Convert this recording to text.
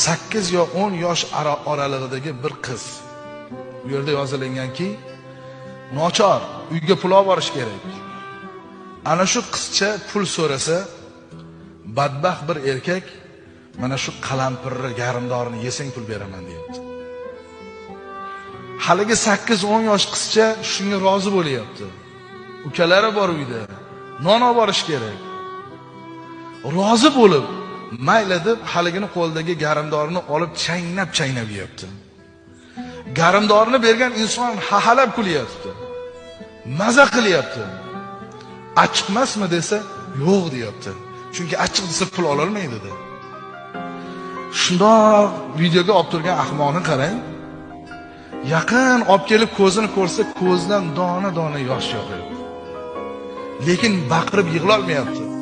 8 yo 10 yosh oralig'idagi bir qiz. Bu yerda yozilinganki, nochor, uyga pul olib borish kerak. Ana shu qizcha pul so'rasa, badbaxt bir erkak mana shu qalampirni, garimdorini yesang pul beraman deyapti. Haligi 8-10 yosh qizcha shunga rozi bo'lyapti. Ukalari bor uyda, non olib borish kerak. Rozi bo'lib, mayli deb haligini qo'ldagi garimdorini olib chaynab yeyapti. Garimdorini bergan inson hahalab kulyapti. Maza qilyapti. Achchiqmasmi desa, yo'q deyapti. Chunki achchiq desa pul ola olmaydi dedi. Shundoq videoga olib turgan ahmoqni qarang. Yaqin olib kelib ko'zini ko'rsa, ko'zdan dona yosh yoqyapti. Lekin baqirib yig'la olmayapti.